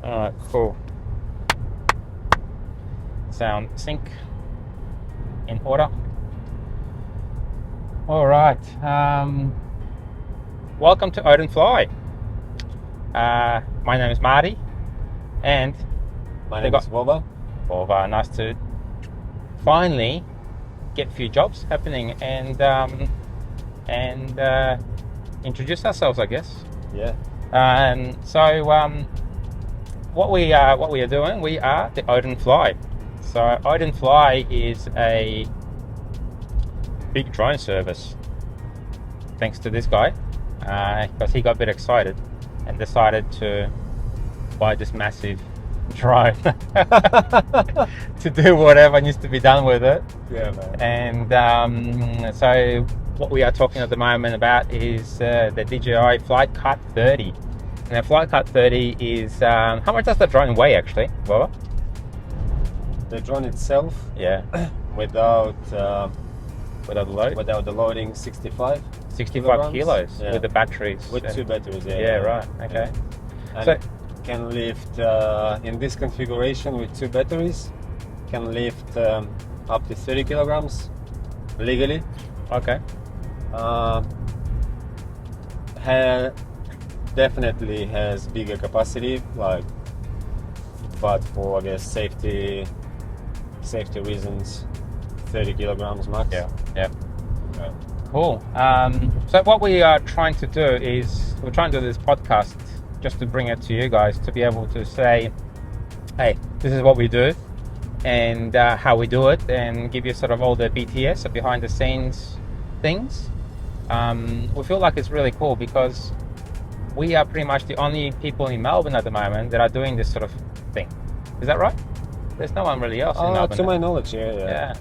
Alright, cool. Sound sync in order. Alright, welcome to ODIN Fly. My name is Marty, and my name is Vova. Nice to finally get a few jobs happening and introduce ourselves, I guess. Yeah. So what we are doing, we are the ODIN Fly. So ODIN Fly is a big drone service, thanks to this guy, because he got a bit excited and decided to buy this massive drone to do whatever needs to be done with it. Yeah, man. And so what we are talking at the moment about is the DJI FlyCart 30. And the FlyCart 30 is, how much does the drone weigh actually, Baba? The drone itself, Yeah. without the load? without the loading, 65 kilos, yeah. with the batteries. With 2 batteries, yeah. Yeah, right, okay. And So, it can lift, in this configuration with 2 batteries, can lift up to 30 kilograms legally. okay. Definitely has bigger capacity, but for, I guess, safety reasons, 30 kilograms max. Yeah. Cool. So what we are trying to do is, we're trying to do this podcast just to bring it to you guys, to be able to say, hey, this is what we do and how we do it, and give you sort of all the BTS, so behind the scenes things. We feel like it's really cool because we are pretty much the only people in Melbourne at the moment that are doing this sort of thing. Is that right? There's no one really else in Melbourne. To my knowledge, yeah.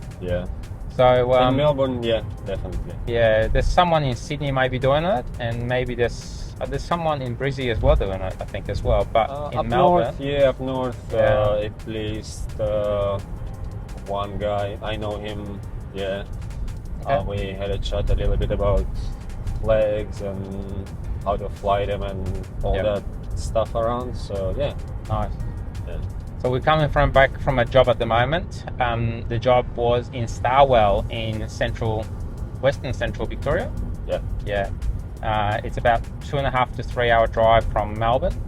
So in Melbourne, yeah, definitely. Yeah, there's someone in Sydney maybe doing it, and maybe there's someone in Brizzy as well doing it, I think, as well. But in up Melbourne, north, at least one guy, I know him. Yeah, okay. We had a chat a little bit about flags and how to fly them and all that stuff around. So yeah, nice. Yeah. So we're coming back from a job at the moment. The job was in Starwell in western central Victoria. Yeah. It's about 2.5 to 3 hour drive from Melbourne,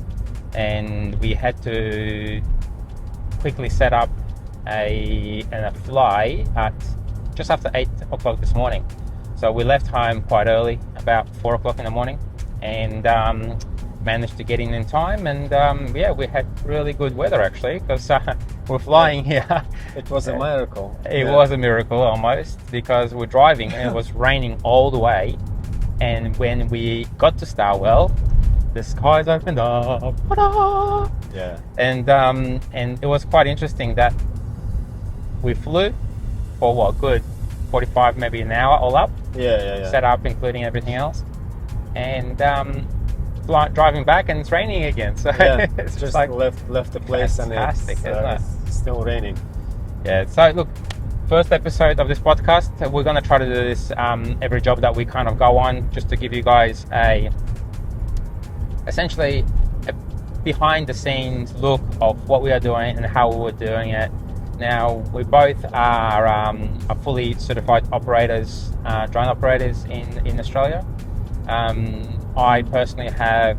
and we had to quickly set up a fly at just after 8 o'clock this morning. So we left home quite early, about 4 o'clock in the morning, and managed to get in time. And we had really good weather actually, because we're flying here. It was a miracle. It was a miracle almost, because we're driving and it was raining all the way. And when we got to Starwell, the skies opened up. Ta-da! Yeah. And it was quite interesting that we flew for what, good 45, maybe an hour all up. Yeah. Set up, including everything else. And driving back, and it's raining again. So it's just like left the place, and it's still raining. Yeah. So look, first episode of this podcast, we're going to try to do this every job that we kind of go on, just to give you guys essentially a behind the scenes look of what we are doing and how we're doing it. Now, we both are fully certified operators, drone operators in Australia. I personally have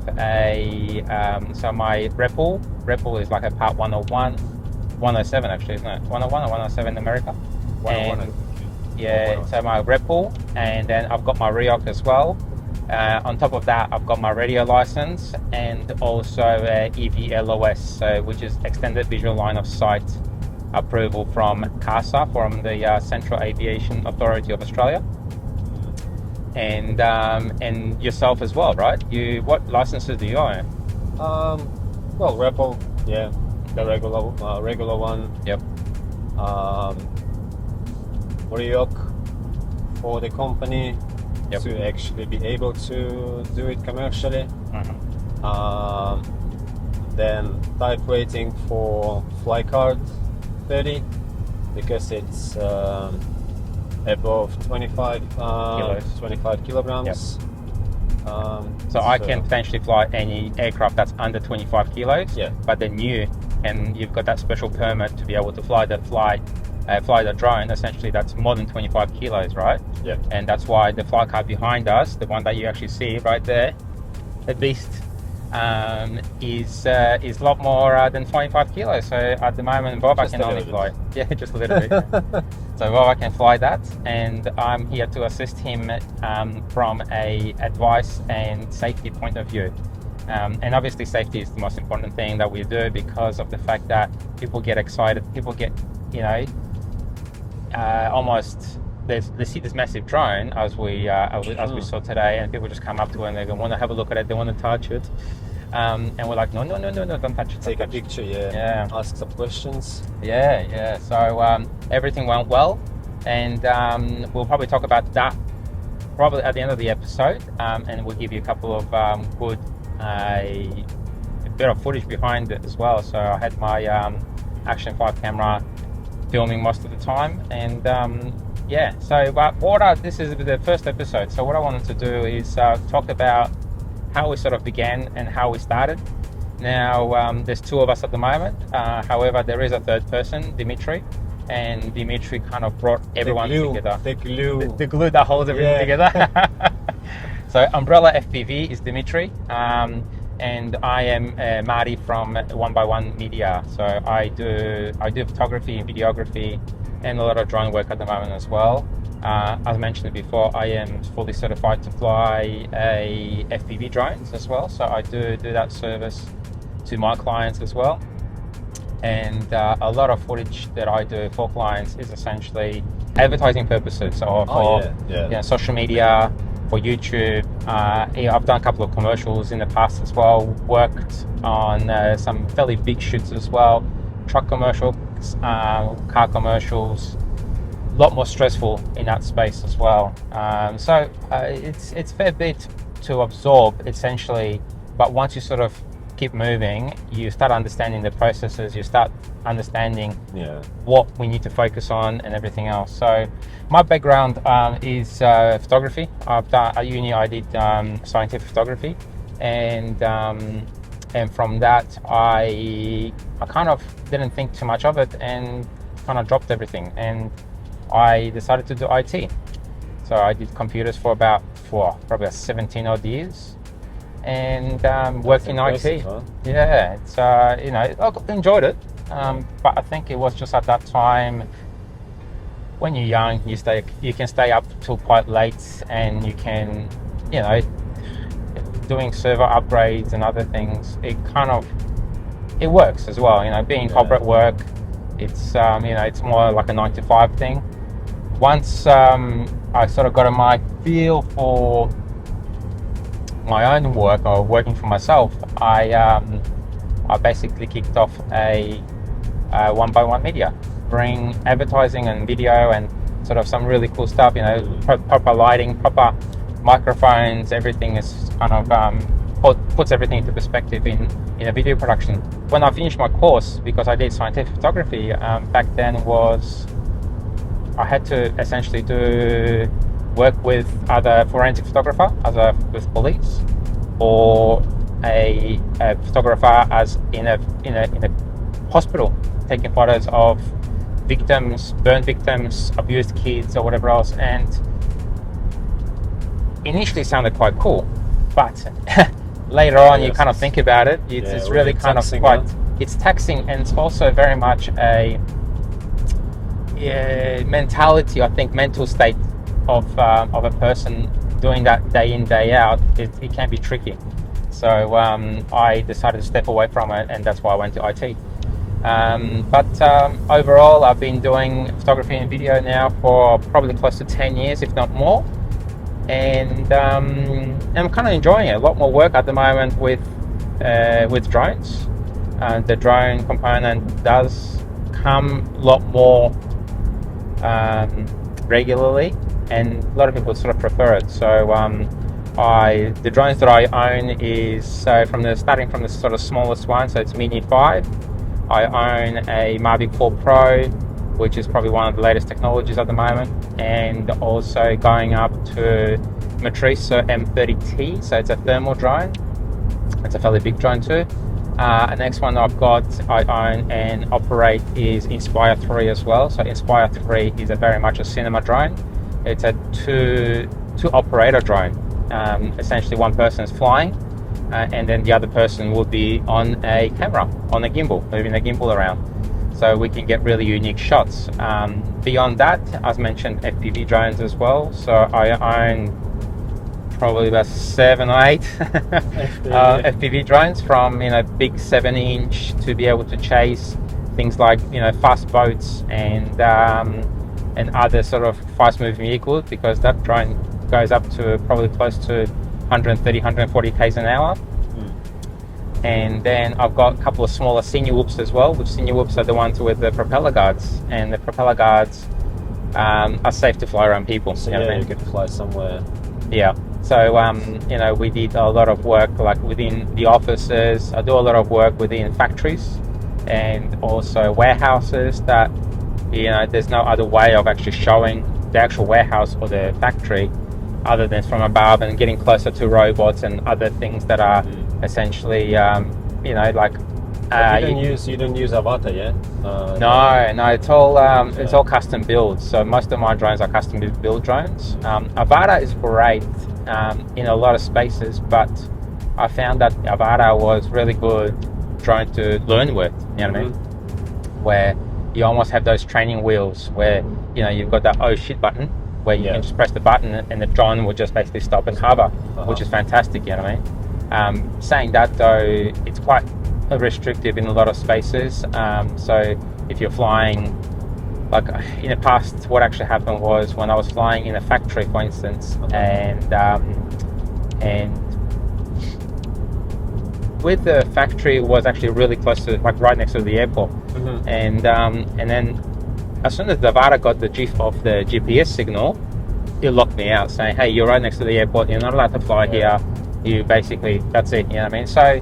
so my Repul is like a Part 101, 107 actually, isn't it? 101 or 107 in America. 101. Yeah, so my Repul, and then I've got my REOC as well. On top of that, I've got my radio license, and also EVLOS, which is Extended Visual Line of Sight approval from CASA, from the Central Aviation Authority of Australia. And yourself as well, right? What licenses do you own? Well, Repul, yeah, the regular one. Yep. REOC for the company to actually be able to do it commercially. Then type rating for FlyCart 30, because it's above 25 kilograms. So I can potentially fly any aircraft that's under 25 kilos. Yeah. But then you've got that special permit to be able to fly the drone. Essentially, that's more than 25 kilos, right? Yeah. And that's why the FlyCart behind us, the one that you actually see right there, the beast, is a lot more than 25 kilos. So at the moment, Bob, I can only fly. Yeah, just a little bit. So Bob, I can fly that, and I'm here to assist him from a advice and safety point of view. And obviously, safety is the most important thing that we do, because of the fact that people get excited, people get, almost. They see this massive drone as we saw today, and people just come up to it and they want to have a look at it, they want to touch it, and we're like, no, don't touch it. Take a picture, yeah. Ask some questions. Yeah. So everything went well, and we'll probably talk about that probably at the end of the episode, and we'll give you a couple of good a bit of footage behind it as well. So I had my Action 5 camera filming most of the time, and this is the first episode. So what I wanted to do is talk about how we sort of began and how we started. Now, there's two of us at the moment. However, there is a third person, Dimitri, and Dimitri kind of brought everyone together. The glue that holds everything together. So Umbrella FPV is Dimitri, and I am Marty from 1x1 Media. So I do photography and videography, and a lot of drone work at the moment as well. As mentioned before, I am fully certified to fly a FPV drones as well, so I do that service to my clients as well. And a lot of footage that I do for clients is essentially advertising purposes, so for social media, for YouTube. I've done a couple of commercials in the past as well, worked on some fairly big shoots as well, truck commercials, car commercials, a lot more stressful in that space as well. So it's a fair bit to absorb essentially, but once you sort of keep moving, you start understanding the processes, you start understanding what we need to focus on and everything else. So my background is photography. At uni I did scientific photography, and from that I kind of didn't think too much of it and kind of dropped everything, and I decided to do IT. So I did computers for probably 17 odd years, and worked in IT. Huh? Yeah, it's I enjoyed it, but I think it was just at that time, when you're young, you can stay up till quite late, and you can, doing server upgrades and other things, it works as well. Being corporate work, it's it's more like a 9-to-5 thing. Once I sort of got my feel for my own work, or working for myself, I basically kicked off a 1x1 Media, bring advertising and video and sort of some really cool stuff, proper lighting, proper microphones, everything is kind of puts everything into perspective in a video production. When I finished my course, because I did scientific photography, back then I had to essentially work with either forensic photographer, either with police, or a photographer as in a hospital, taking photos of victims, burn victims, abused kids, or whatever else. And initially sounded quite cool, but later on you kind of think about it, it's really kind of quite, it's taxing, and it's also very much a mentality, I think, mental state of a person doing that day in, day out. It can be tricky. So I decided to step away from it, and that's why I went to IT. But overall, I've been doing photography and video now for probably close to 10 years, if not more. And I'm kind of enjoying it. A lot more work at the moment with drones. The drone component does come a lot more regularly, and a lot of people sort of prefer it. So the drones that I own is starting from the sort of smallest one, so it's Mini 5. I own a Mavic 4 Pro, which is probably one of the latest technologies at the moment, and also going up to Matrice M30T, so it's a thermal drone. It's a fairly big drone too. The next one I own and operate is Inspire 3 as well. So Inspire 3 is very much a cinema drone. It's a two operator drone. Essentially one person is flying and then the other person will be on a camera, on a gimbal, moving the gimbal around. So we can get really unique shots. Beyond that, as mentioned, FPV drones as well. So I own probably about 7 or 8 FPV drones, from big 7-inch to be able to chase things like fast boats and other sort of fast moving vehicles, because that drone goes up to probably close to 130, 140 k's an hour. And then I've got a couple of smaller senior whoops as well, which senior whoops are the ones with the propeller guards, and the propeller guards are safe to fly around people. So you can fly somewhere. Yeah. So we did a lot of work like within the offices. I do a lot of work within factories and also warehouses that there's no other way of actually showing the actual warehouse or the factory other than from above, and getting closer to robots and other things that are essentially like you don't use Avatar yet? No, it's all custom builds. So most of my drones are custom build drones. Avatar is great in a lot of spaces, but I found that Avatar was really good drone to learn with, you know what I mean? Where you almost have those training wheels where you've got that oh shit button where you can just press the button and the drone will just basically stop and hover, which is fantastic, you know what I mean? Saying that though, it's quite restrictive in a lot of spaces. So if you're flying, like in the past, what actually happened was when I was flying in a factory, for instance, and with the factory, it was actually really close to, like right next to the airport, and then as soon as the Avatar got the GPS signal, it locked me out, saying, hey, you're right next to the airport, you're not allowed to fly here, you basically, that's it, you know what I mean? So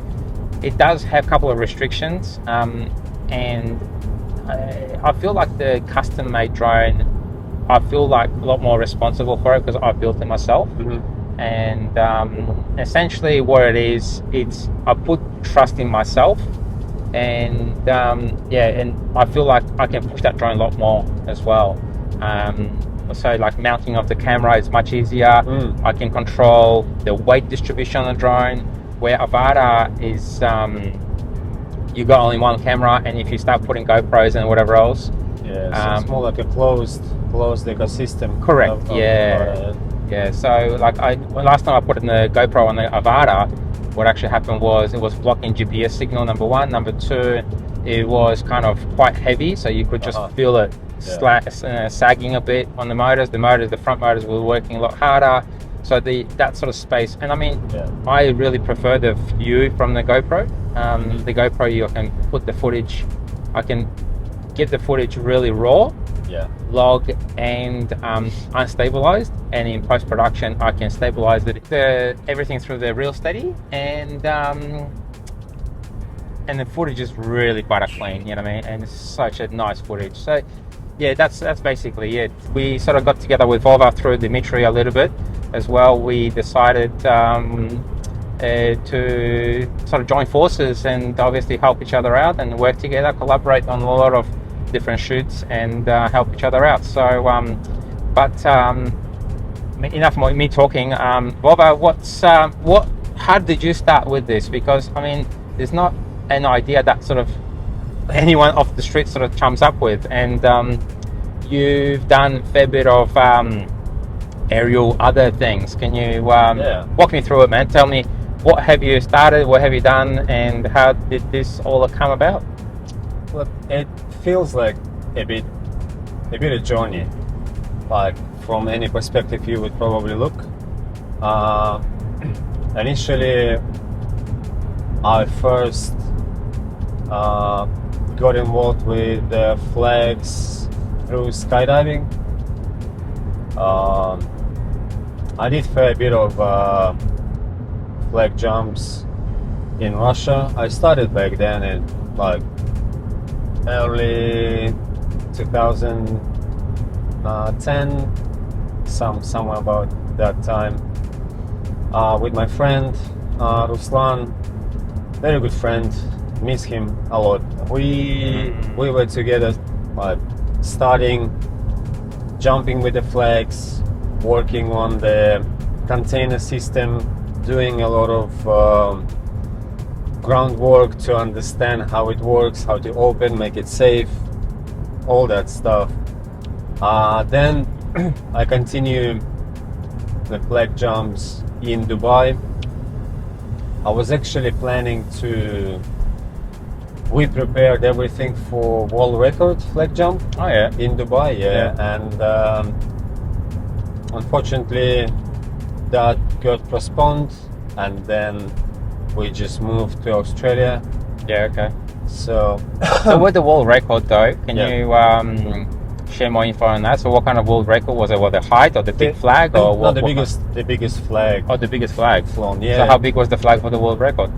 it does have a couple of restrictions, and I feel like the custom made drone, I feel like a lot more responsible for it because I built it myself. And essentially what it is, it's I put trust in myself, and and I feel like I can push that drone a lot more as well. So like mounting of the camera is much easier. I can control the weight distribution on the drone, where Avatar is you got only one camera, and if you start putting GoPros and whatever else, so it's more like a closed ecosystem. Correct. Yeah. So like last time I put in the GoPro on the Avatar, what actually happened was it was blocking GPS signal, number one. Number two, it was kind of quite heavy, so you could just feel it sagging a bit on the motors. The front motors were working a lot harder. So that sort of space, and I mean, I really prefer the view from the GoPro. The GoPro, you can put the footage, I can get the footage really raw, log and unstabilized, and in post-production I can stabilize everything through the real steady, and the footage is really quite clean, you know what I mean, and it's such a nice footage. So yeah, that's basically it. We sort of got together with Volvo through Dimitri a little bit as well. We decided to sort of join forces and obviously help each other out and work together, collaborate on a lot of different shoots and help each other out. So enough of me talking. Volvo, how did you start with this? Because I mean, there's not an idea that sort of anyone off the street sort of chums up with, and you've done a fair bit of aerial other things. Can you walk me through it, man? Tell me, what have you started, what have you done, and how did this all come about? Well, it feels like a bit of journey, like from any perspective you would probably look. Initially I first got involved with the flags through skydiving. I did fair bit of flag jumps in Russia. I started back then in like early 2010, somewhere about that time. with my friend Ruslan, very good friend. Miss him a lot. We were together, starting jumping with the flags, working on the container system, doing a lot of groundwork to understand how it works, how to open, make it safe, all that stuff. Then I continue the flag jumps in Dubai. I was actually planning to. We prepared everything for world record flag jump. Oh yeah. In Dubai, yeah. And unfortunately, that got postponed, and then we just moved to Australia. Yeah. Okay. So, So with the world record though, can Yeah. you share more info on that? So what kind of world record was it? Was it height or the big flag or no, what? the biggest flag. Oh, the biggest flag. Flown, yeah. So how big was the flag for the world record?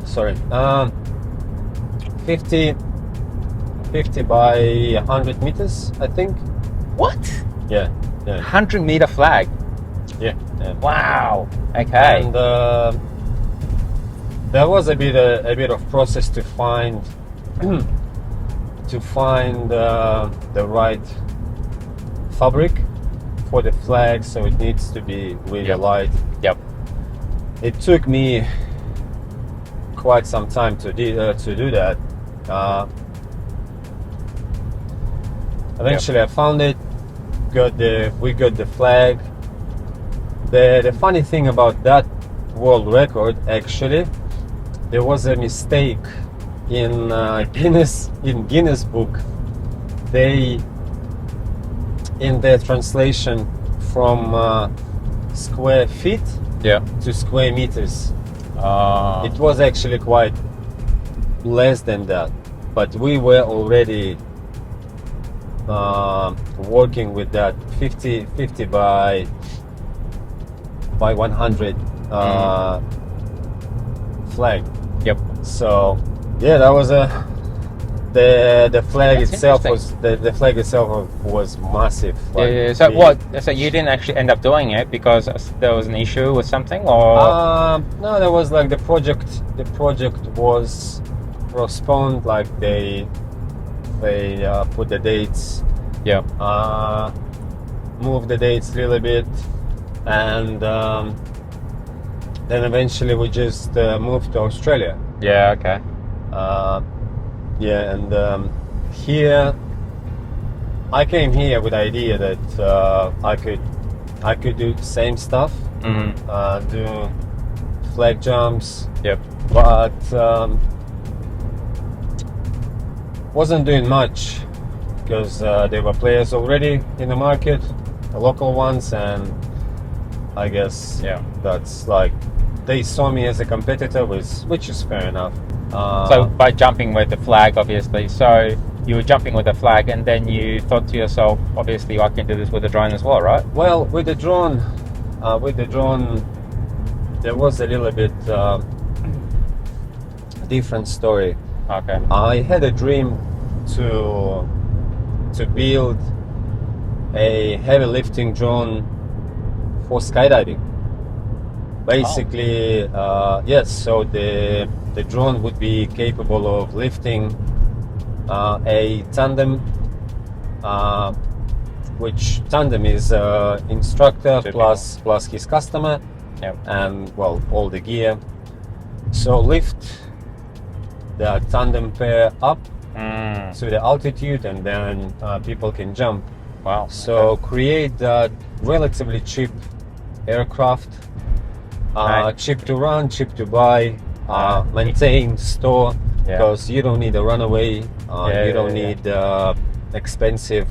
Sorry. 50 by 100 meters, I think. What? Yeah. Yeah. 100-meter flag. Yeah. Yeah. Wow. Okay. And there was a bit of process to find the right fabric for the flag, so it needs to be really Yep. light. Yep. It took me quite some time to do that. Eventually, I found it. We got the flag. The funny thing about that world record, actually, there was a mistake in Guinness book. They, in their translation from square feet Yeah. to square meters, it was actually quite less than that. But we were already working with that 50 by 100 flag. Yep. So yeah, that was the flag That's itself interesting. was the flag itself was massive. Like, Yeah. So big. what? So you didn't actually end up doing it because there was an issue with something, or? No, there was like the project. The project was postponed. Like they put the dates, Yeah. moved the dates a little bit, and then eventually we just moved to Australia. Yeah. Okay. Yeah, and here I came here with the idea that I could do the same stuff, do flag jumps, Yep. but wasn't doing much because there were players already in the market, the local ones, and I guess Yeah. that's like they saw me as a competitor, which is fair enough. So by jumping with the flag, obviously. So you were jumping with the flag, and then you thought to yourself, obviously, I can do this with the drone as well, right? Well, with the drone, there was a little bit different story. Okay. I had a dream to build a heavy lifting drone for skydiving. Basically, yes. So the drone would be capable of lifting a tandem, which tandem is instructor plus his customer, Yep. and well, all the gear. So lift the tandem pair up to the altitude, and then people can jump. Wow. So create that relatively cheap aircraft, Right. cheap to run, cheap to buy, maintain, store, Yeah. because you don't need a runaway, you don't yeah. need expensive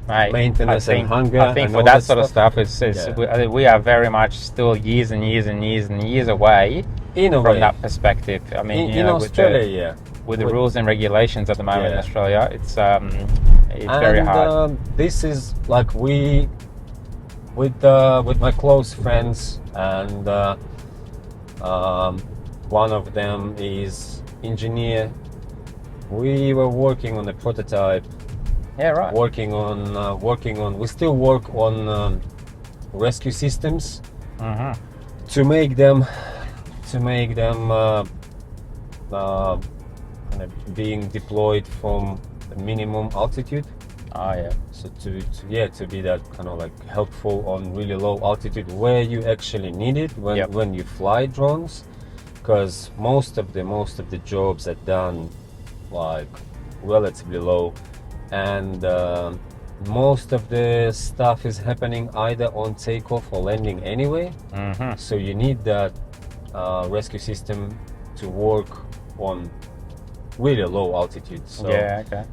Right. maintenance and hunger. I think and for all that sort of stuff, Yeah. we are very much still years and years and years and years away in a from way. that perspective. I mean, In Australia, yeah. with the rules and regulations at the moment in Yeah. Australia, it's very hard. This is like with my close friends, and one of them is engineer. We were working on a prototype. Yeah, right. Working on. We still work on rescue systems to make them kind of being deployed from the minimum altitude. So to be that kind of like helpful on really low altitude where you actually need it when you fly drones, because most of the jobs are done like relatively low, and most of the stuff is happening either on takeoff or landing anyway. So you need that rescue system to work on really low altitude. So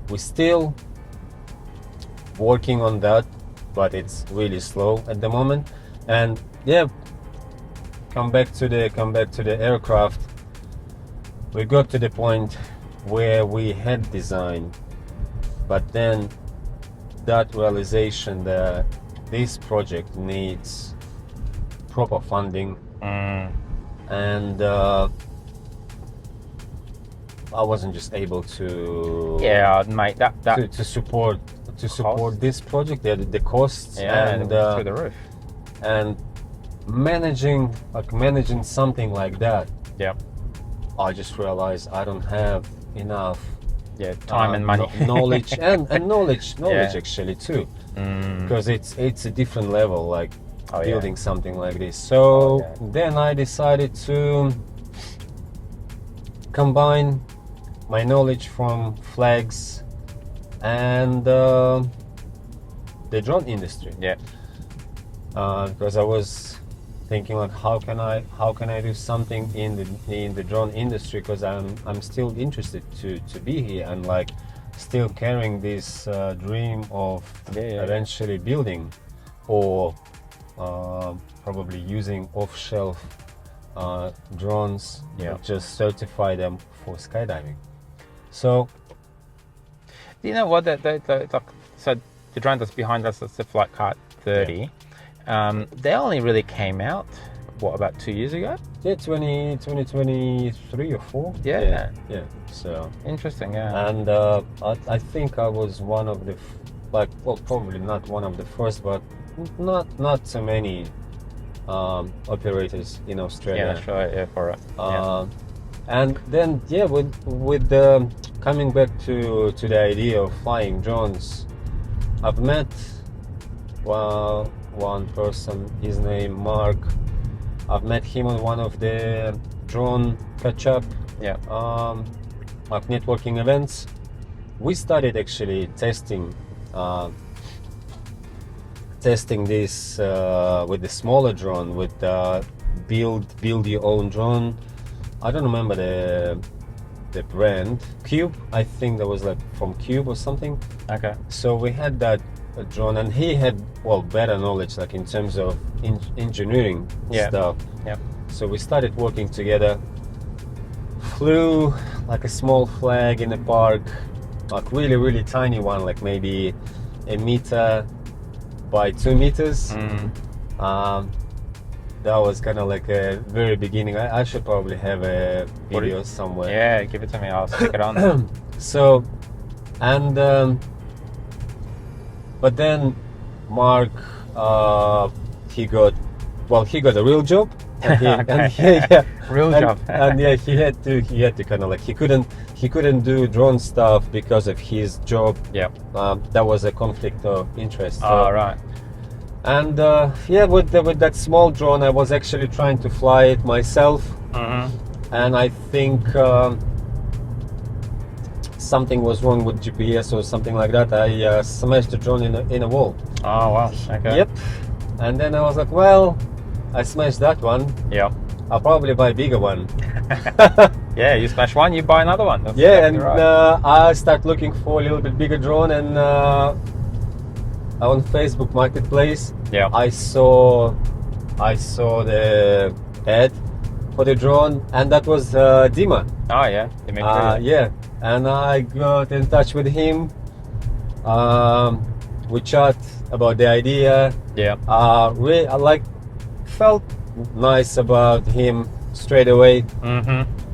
we're still working on that, but it's really slow at the moment. And come back to the aircraft. We got to the point where we had design, but then that realization that this project needs proper funding, and I wasn't just able to mate, that to support this project. The costs and through the roof, and managing something like that. I just realized I don't have enough time and money, knowledge and knowledge actually too, because it's a different level, like building something like this. So then I decided to combine my knowledge from flags and the drone industry. Because I was thinking like, how can I do something in the drone industry, because I'm still interested to be here and like still carrying this dream of eventually building or probably using off-shelf drones, just certify them for skydiving. So do you know what so the drone that's behind us, that's the FlyCart 30. They only really came out about 2 years ago? 2023 or 4. So interesting. And I think I was one of the probably not one of the first, but not so many operators in Australia. For it. And then with coming back to the idea of flying drones, I've met one person, his name Mark. I've met him on one of the drone catch-up networking events. We started actually testing this with the smaller drone, with build your own drone. I don't remember the brand. Cube, I think that was like from Cube or something. So we had that drone, and he had better knowledge like in terms of engineering stuff. So we started working together, flew like a small flag in a park, like really tiny one, like maybe 1 meter by 2 meters. That was kind of like a very beginning. I should probably have a video somewhere. Give it to me, I'll stick it on. So, and but then Mark, he got a real job. And real job. And he had to kind of like, he couldn't do drone stuff because of his job. That was a conflict of interest. Right. And with that small drone, I was actually trying to fly it myself. And I think something was wrong with GPS or something like that. I smashed the drone in a wall. Oh wow. And then I was like, well, I smashed that one. I'll probably buy a bigger one. You smash one, you buy another one. That's I start looking for a little bit bigger drone, and on Facebook Marketplace, I saw the ad for the drone, and that was Dima. And I got in touch with him. We chat about the idea. I felt nice about him straight away.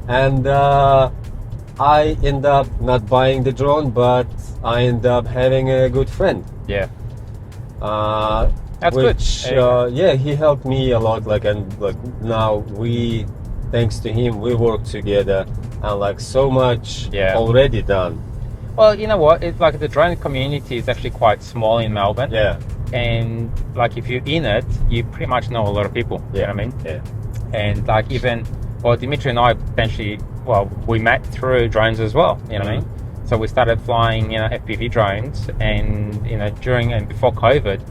And I end up not buying the drone, but I end up having a good friend. That's which good. yeah, he helped me a lot. Like, and like now we, thanks to him, we work together, and like so much already done. Well, you know what? It's like the drone community is actually quite small in Melbourne. Yeah. And like if you're in it, you pretty much know a lot of people. You know what I mean? Yeah. And like even, well, Dimitri and I eventually, well, we met through drones as well. You know what I mean? So we started flying, FPV drones, and during and before COVID,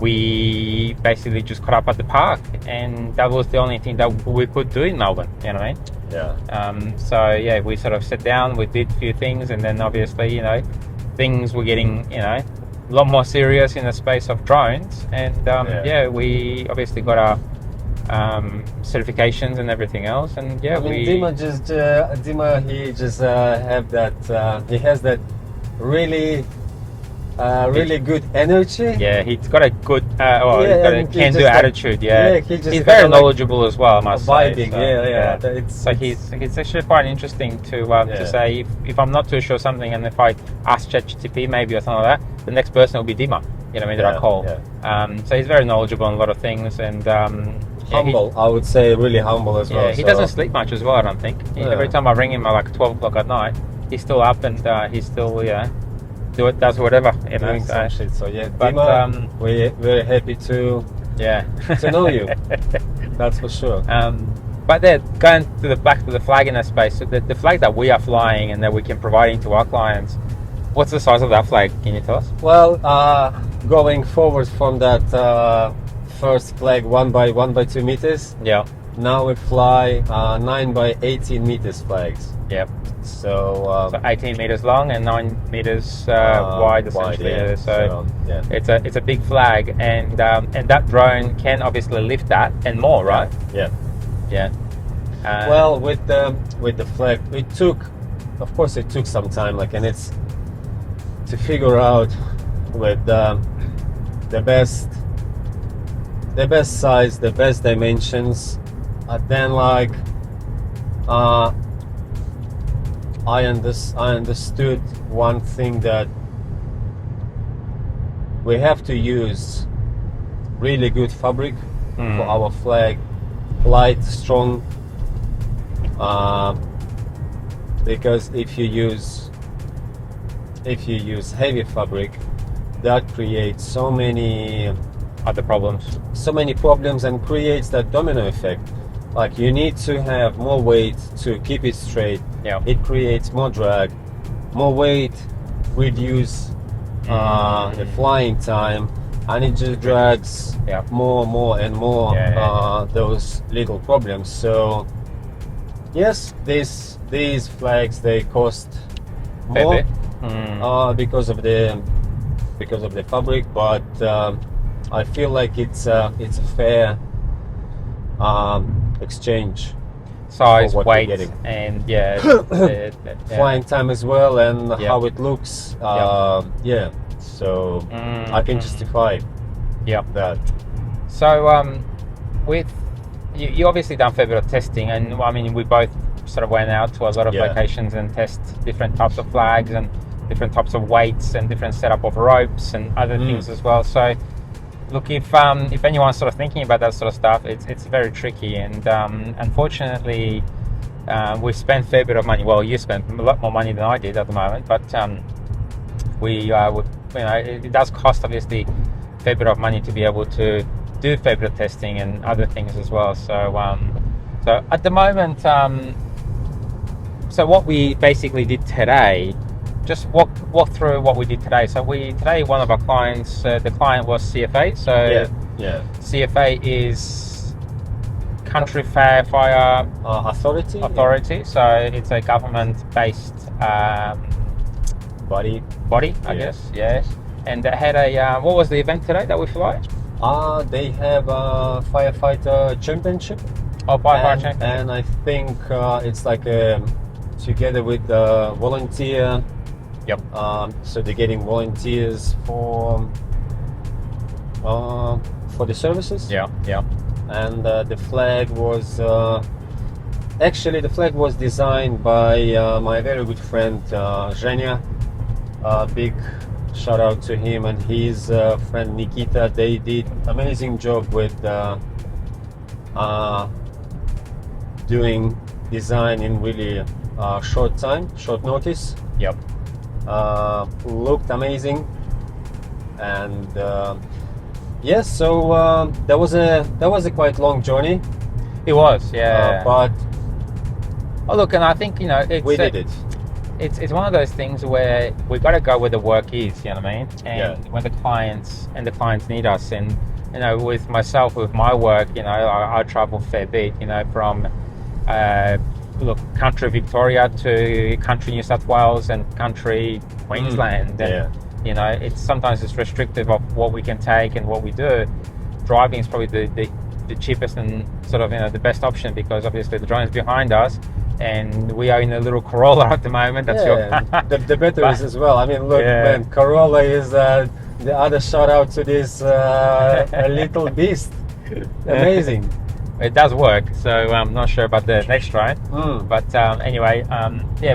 we basically just caught up at the park, and that was the only thing that we could do in Melbourne. You know what I mean? Yeah. So yeah, we sort of sat down, we did a few things, and then obviously, things were getting, a lot more serious in the space of drones, and we obviously got our certifications and everything else, and I mean, Dima, he just have that. He has that really good energy. Yeah, he's got a good, he's got a can-do attitude. He's very knowledgeable as well, I must vibing, say. So it's actually quite interesting to say if I'm not too sure something, and if I ask ChatGPT maybe or something like that, the next person will be Dima. You know what I mean? That I call. Yeah. So he's very knowledgeable on a lot of things, and humble. I would say really humble as well. Yeah, he doesn't sleep much as well. I don't think. Every time I ring him at like 12 o'clock at night, he's still up and he's still does whatever. Doing some shit. So yeah, but Dima, we're very happy to know you. That's for sure. But then going to back to the flag in that space, so the flag that we are flying and that we can provide to our clients, what's the size of that flag? Can you tell us? Well, going forward from that first flag 1 by 2 meters. Yeah. Now we fly 9 by 18 meters flags. Yep. So 18 meters long and 9 meters wide, essentially. Yeah. So it's a big flag, and that drone can obviously lift that and more, right? Yeah. Yeah. Well, with the flag, it took some time, and it's to figure out with the best size, the best dimensions. Then I understood one thing, that we have to use really good fabric for our flag, light, strong, because if you use heavy fabric, that creates so many other problems and creates that domino effect. Like, you need to have more weight to keep it straight. Yeah. It creates more drag, more weight, reduce the flying time, and it just drags more and more those little problems. So yes, these flags, they cost more because of the fabric, but I feel like it's a fair exchange, size, weight, and flying time as well, and how it looks. So I can justify that. So with you obviously done a fair bit of testing, and I mean, we both sort of went out to a lot of locations and test different types of flags and different types of weights and different setup of ropes and other things as well. So look, if anyone's sort of thinking about that sort of stuff, it's very tricky, and unfortunately, we spent a fair bit of money. Well, you spent a lot more money than I did at the moment, but it does cost obviously a fair bit of money to be able to do a fair bit of testing and other things as well. So so at the moment, so what we basically did today. Just walk through what we did today. So today one of our clients, the client was CFA. So CFA is Country Fair Fire Authority. So it's a government-based body, I guess. Yes. And they had what was the event today that we fly? They have a firefighter championship. Firefighter championship. And I think it's like together with the volunteer. Yep. So they're getting volunteers for the services. Yeah. And the flag was designed by my very good friend Zhenya, big shout out to him and his friend Nikita. They did amazing job with doing design in really short notice. Yep. Looked amazing, and yes, so that was a quite long journey. It was, yeah. But oh, look, and I think we did it. It's one of those things where we got to go where the work is. You know what I mean? And Yeah. when the clients need us, and with myself, with my work, I travel a fair bit. From country Victoria to country New South Wales and country Queensland. And, sometimes it's restrictive of what we can take and what we do. Driving is probably the cheapest and sort of the best option, because obviously the drone is behind us and we are in a little Corolla at the moment. That's the better is as well. I mean, look, man, Corolla is the other shout out to this a little beast. Amazing. It does work, so I'm not sure about the next drone. But anyway,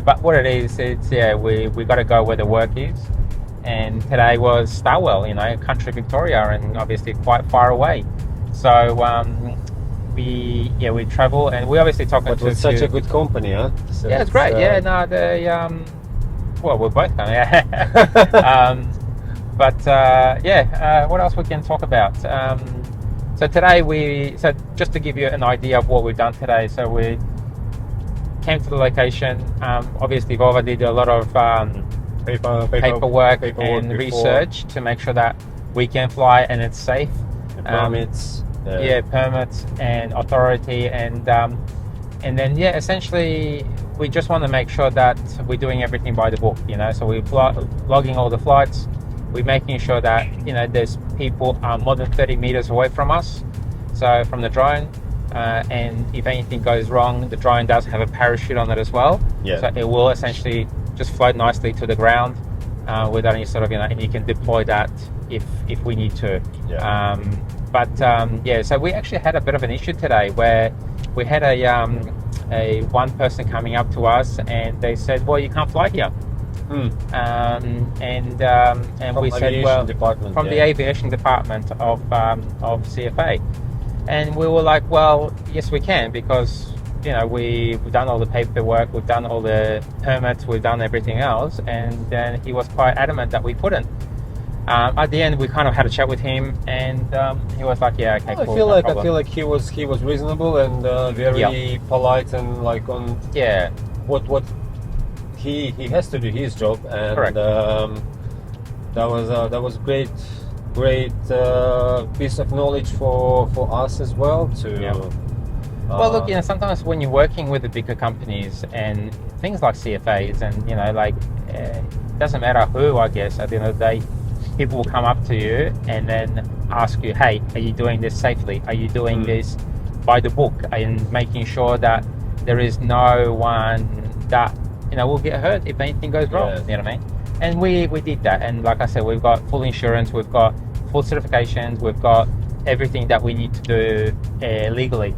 but what it is, we got to go where the work is. And today was Starwell, country Victoria, and obviously quite far away. So we travel, and we obviously talking but to with such a good company, huh? So it's great. Well, we're both going. What else we can talk about? So today just to give you an idea of what we've done today. So we came to the location. Obviously, Volvo did a lot of paperwork and before. research to make sure that we can fly and it's safe. Permits. Permits and authority, and then essentially we just want to make sure that we're doing everything by the book. So we're logging all the flights. We're making sure that there's people more than 30 meters away from us, so from the drone. And if anything goes wrong, the drone does have a parachute on it as well. So it will essentially just float nicely to the ground without any sort of and you can deploy that if we need to. So we actually had a bit of an issue today where we had a one person coming up to us and they said, well, you can't fly here. And we said, well, from the aviation department of CFA. And we were like, well, yes, we can, because we've done all the paperwork, we've done all the permits, we've done everything else. And then he was quite adamant that we couldn't. At the end, we kind of had a chat with him, and he was like, "Yeah, okay, cool." I feel like he was reasonable and very polite, and like on what he has to do his job, and correct. That was great piece of knowledge for us as well to. Well, look, sometimes when you're working with the bigger companies and things like CFAs, and it doesn't matter who, I guess at the end of the day. People will come up to you and then ask you, hey, are you doing this safely? Are you doing this by the book? And making sure that there is no one that, will get hurt if anything goes wrong. You know what I mean? And we did that. And like I said, we've got full insurance, we've got full certifications, we've got everything that we need to do legally.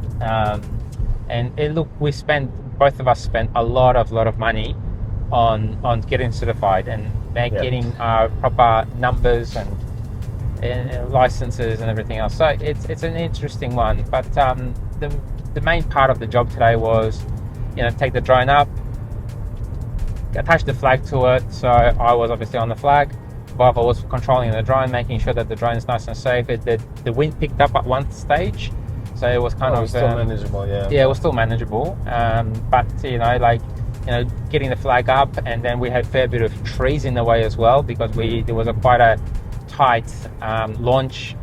Look, both of us spent a lot of money on getting certified and getting proper numbers and licenses and everything else. So it's an interesting one. But the main part of the job today was, take the drone up, attach the flag to it. So I was obviously on the flag, Volvo was controlling the drone, making sure that the drone is nice and safe. The wind picked up at one stage, so it was kind of still manageable. Yeah, it was still manageable. But getting the flag up, and then we had a fair bit of trees in the way as well, because there was quite a tight launch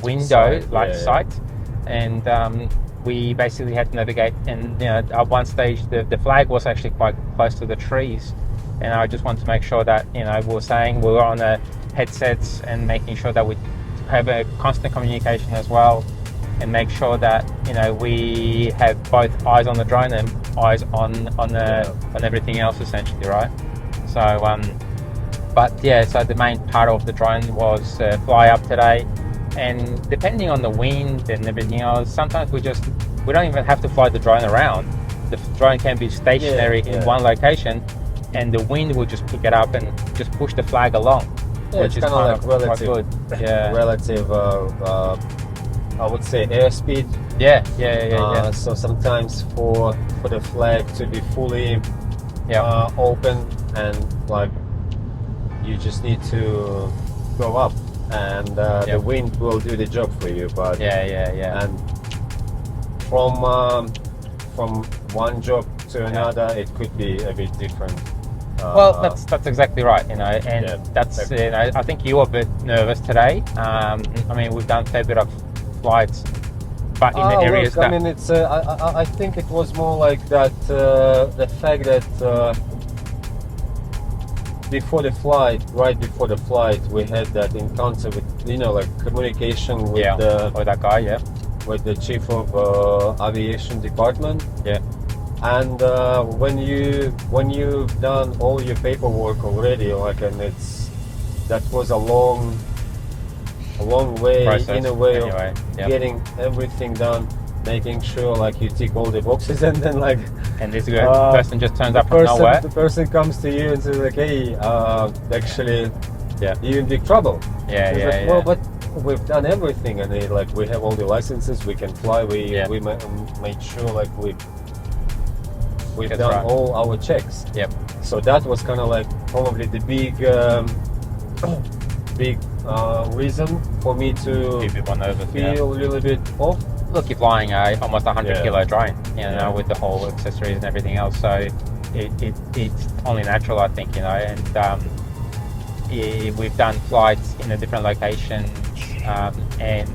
window site, and we basically had to navigate. And at one stage the flag was actually quite close to the trees, and I just wanted to make sure that we were on the headsets and making sure that we have a constant communication as well, and make sure that we have both eyes on the drone and eyes on everything else, essentially, right? So so the main part of the drone was fly up today, and depending on the wind and everything else, sometimes we don't even have to fly the drone around. The drone can be stationary in one location, and the wind will just pick it up and just push the flag along. Yeah, which it's is kind of like quite relative, good. Yeah. relative. I would say airspeed. Yeah. So sometimes for the flag to be fully open, and like you just need to go up, and the wind will do the job for you. But and from one job to another, it could be a bit different. Well, that's exactly right, you know, and that's, you know, I think you were a bit nervous today. I mean, we've done a fair bit of flights, but in the areas that... I mean, it's I think it was more like that, the fact that right before the flight, we had that encounter with, you know, like communication with with that guy, with the chief of aviation department. And when you've done all your paperwork already, like, and that was a long way process, in a way anyway, of getting everything done, making sure like you tick all the boxes, and then like, and this person just turns up from nowhere. The person comes to you and says like, hey, actually, you're in big trouble. Well, but we've done everything, and like we have all the licenses, we can fly. We made sure like we've done all our checks. So that was kind of like probably the big reason for me to feel a little bit off. Look, you're flying a almost 100 kilo drone, you know, with the whole accessories and everything else. So it's only natural, I think, you know. And we've done flights in a different location, and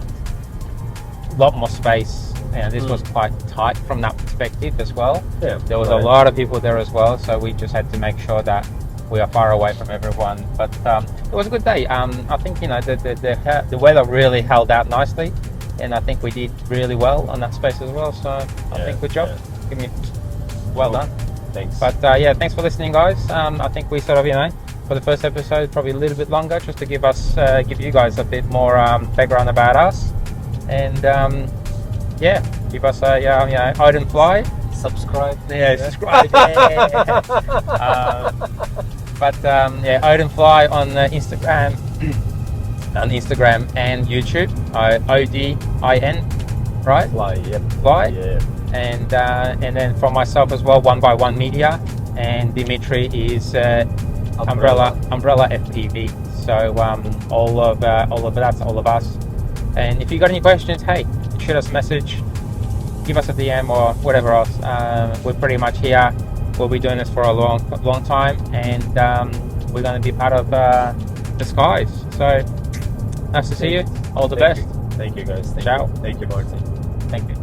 a lot more space. And this was quite tight from that perspective as well. There was a lot of people there as well, so we just had to make sure that we are far away from everyone. But it was a good day. I think, you know, the weather really held out nicely, and I think we did really well on that space as well. So I think good job. Give me well done. Thanks. But thanks for listening, guys. I think we sort of, you know, for the first episode, probably a little bit longer, just to give you guys a bit more background about us, and give us a ODIN Fly. Subscribe. Subscribe. ODIN Fly on Instagram, and YouTube. ODIN, right? Fly. And then from myself as well, 1x1 Media, and Dimitri is Umbrella FPV. So all of that's all of us. And if you got any questions, hey, shoot us a message, give us a DM or whatever else. We're pretty much here. We'll be doing this for a long time, and we're going to be part of the skies. So nice to see you. All the best. Thank you guys. Ciao. Thank you, Martin. Thank you.